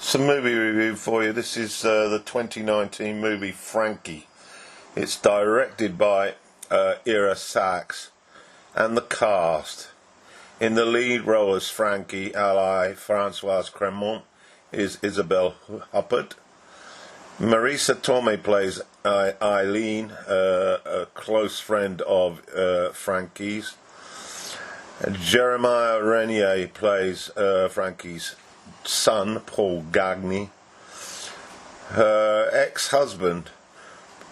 Some movie review for you. This is the 2019 movie Frankie. It's directed by Ira Sachs, and the cast. In the lead role as Frankie, ally Françoise Cremont is Isabelle Huppert. Marisa Tomei plays Eileen, a close friend of Frankie's. Jeremiah Renier plays Frankie's son, Paul Gagny. Her ex-husband,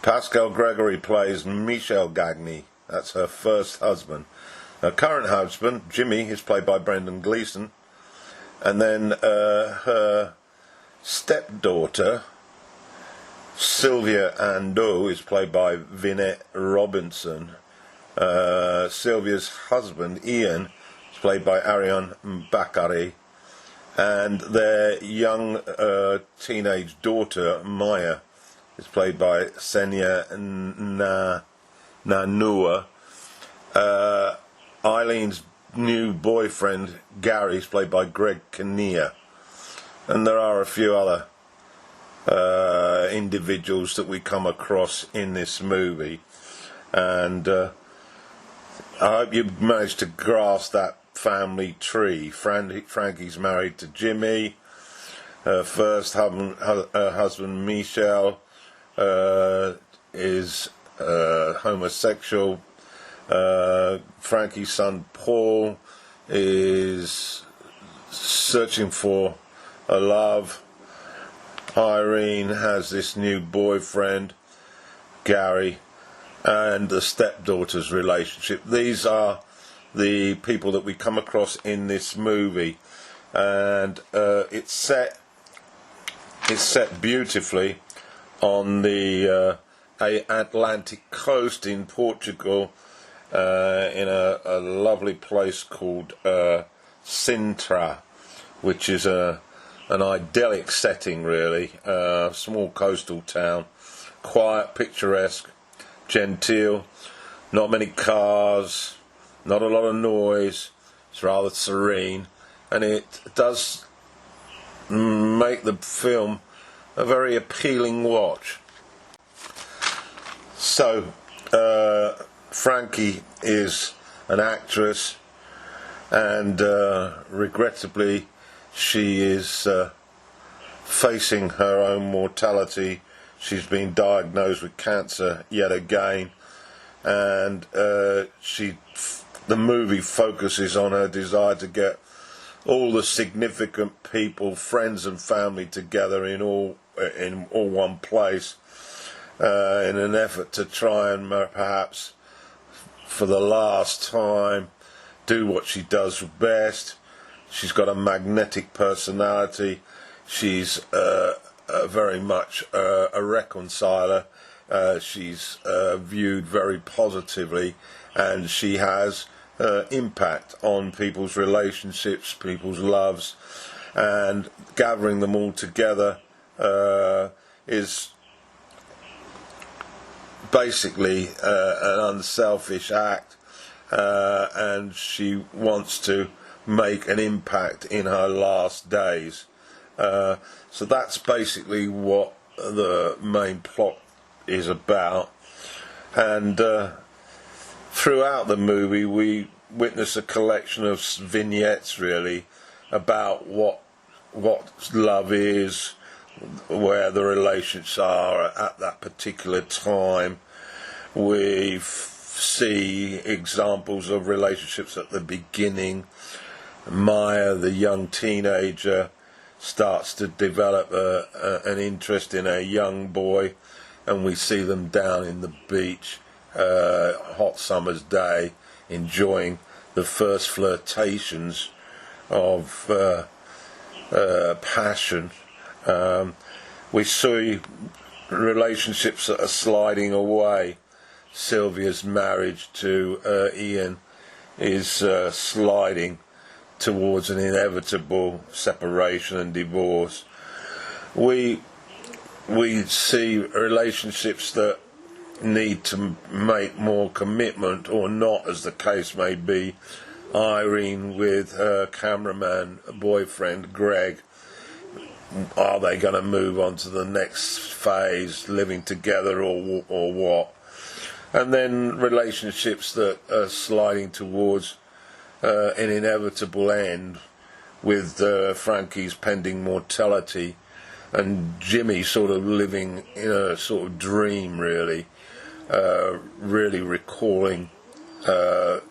Pascal Gregory, plays Michel Gagny. That's her first husband. Her current husband, Jimmy, is played by Brendan Gleeson. And then her stepdaughter, Sylvia Ando, is played by Vinette Robinson. Sylvia's husband, Ian, is played by Ariane Bakary. And their young teenage daughter, Maya, is played by Senya Nanua. Eileen's new boyfriend, Gary, is played by Greg Kinnear. And there are a few other individuals that we come across in this movie. And I hope you managed to grasp that family tree. Frankie's married to Jimmy. Her first husband, Michel, is homosexual. Frankie's son, Paul, is searching for a love. Irene has this new boyfriend, Gary, and the stepdaughter's relationship. These are the people that we come across in this movie, and it's set beautifully on the Atlantic coast in Portugal, in a lovely place called Sintra, which is an idyllic setting, really. Small coastal town, quiet, picturesque, genteel, not many cars, not a lot of noise. It's rather serene, and it does make the film a very appealing watch. So, Frankie is an actress, and regrettably she is facing her own mortality. She's been diagnosed with cancer yet again, and the movie focuses on her desire to get all the significant people, friends and family, together in all one place, in an effort to try and perhaps for the last time do what she does best. She's got a magnetic personality. She's very much a reconciler. She's viewed very positively, and she has impact on people's relationships, people's loves, and gathering them all together is basically an unselfish act, and she wants to make an impact in her last days. So that's basically what the main plot is about, and throughout the movie we witness a collection of vignettes, really, about what love is, where the relationships are at that particular time. We see examples of relationships at the beginning. Maya, the young teenager, starts to develop an interest in a young boy, and we see them down in the beach, hot summer's day, enjoying the first flirtations of passion. We see relationships that are sliding away. Sylvia's marriage to Ian is sliding towards an inevitable separation and divorce. We see relationships that need to make more commitment, or not, as the case may be. Irene with her cameraman boyfriend Greg, are they going to move on to the next phase, living together or what? And then relationships that are sliding towards an inevitable end, with Frankie's pending mortality and Jimmy sort of living in a sort of dream, really recalling the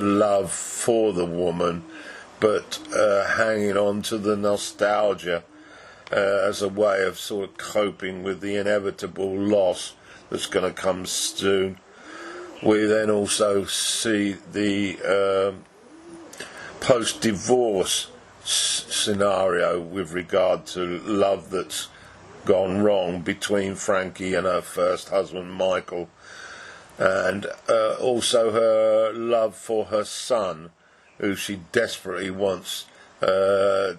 love for the woman, but hanging on to the nostalgia as a way of sort of coping with the inevitable loss that's going to come soon. We then also see the post-divorce scenario with regard to love that's gone wrong between Frankie and her first husband Michael, and also her love for her son, who she desperately wants to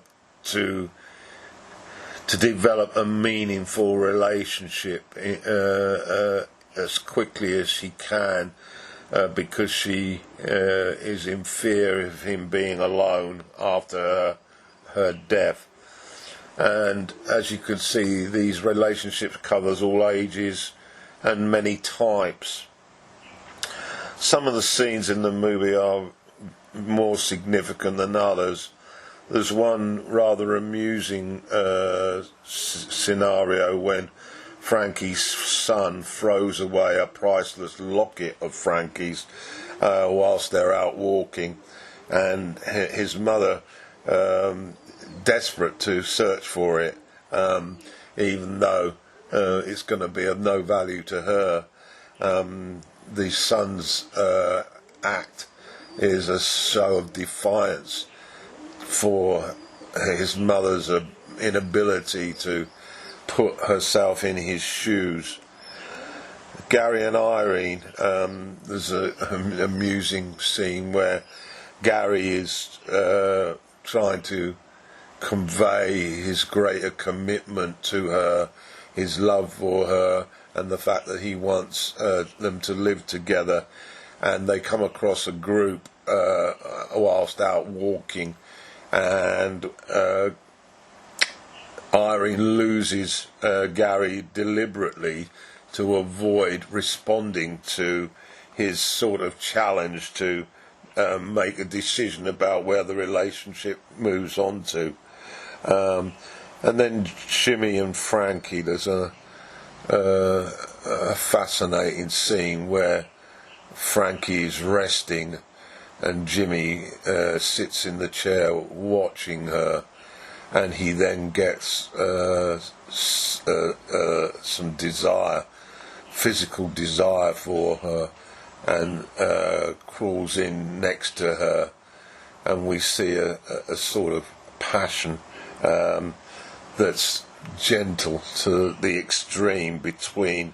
develop a meaningful relationship as quickly as she can, because she is in fear of him being alone after her death. And as you can see, these relationships covers all ages and many types. Some of the scenes in the movie are more significant than others. There's one rather amusing scenario when Frankie's son throws away a priceless locket of Frankie's whilst they're out walking, and his mother, desperate to search for it, even though it's going to be of no value to her. The son's act is a show of defiance for his mother's inability to put herself in his shoes. Gary and Irene, there's an amusing scene where Gary is trying to convey his greater commitment to her, his love for her, and the fact that he wants them to live together. And they come across a group whilst out walking, and Irene loses Gary deliberately to avoid responding to his sort of challenge to make a decision about where the relationship moves on to. And then Jimmy and Frankie, there's a fascinating scene where Frankie is resting and Jimmy sits in the chair watching her, and he then gets some desire, physical desire for her, and crawls in next to her, and we see a sort of passion that's gentle to the extreme between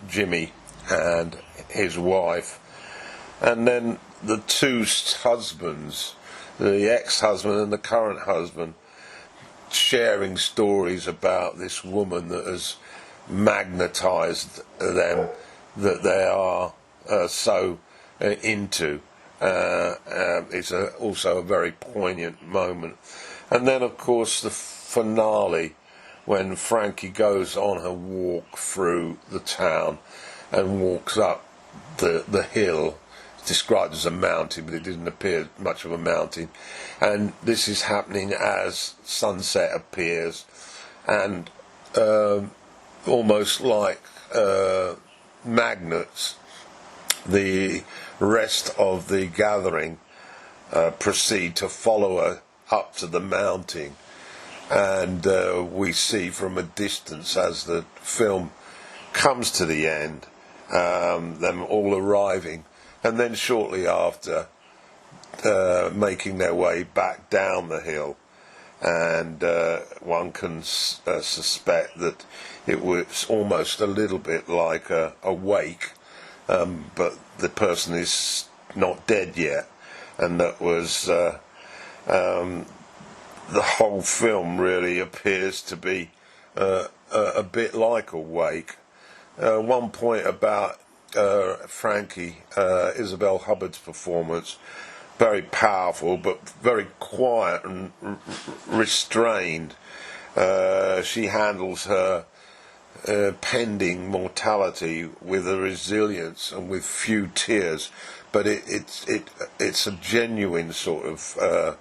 Jimmy and his wife. And then the two husbands, the ex-husband and the current husband, sharing stories about this woman that has magnetized them, that they are so into. It's also a very poignant moment. And then, of course, the finale, when Frankie goes on her walk through the town and walks up the hill. It's described as a mountain, but it didn't appear much of a mountain. And this is happening as sunset appears, and almost like magnets, the rest of the gathering proceed to follow her up to the mountain, and we see from a distance, as the film comes to the end, them all arriving, and then shortly after making their way back down the hill. And one can suspect that it was almost a little bit like a wake, but the person is not dead yet, and that was the whole film really appears to be a bit like a wake. One point about Frankie, Isabel Hubbard's performance, very powerful, but very quiet and restrained. She handles her pending mortality with a resilience and with few tears, but it's a genuine sort of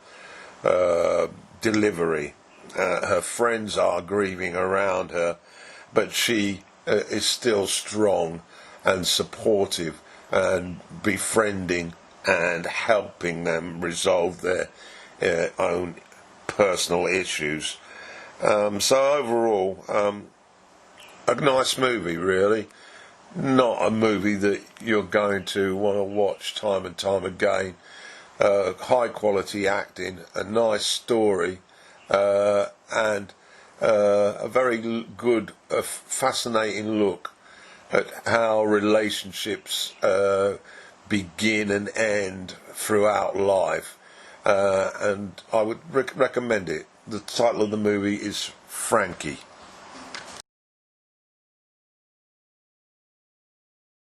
delivery. Her friends are grieving around her, but she is still strong and supportive and befriending and helping them resolve their own personal issues. So overall, a nice movie, really. Not a movie that you're going to want to watch time and time again. High quality acting, a nice story, and a very good, fascinating look at how relationships begin and end throughout life. And I would recommend it. The title of the movie is Frankie.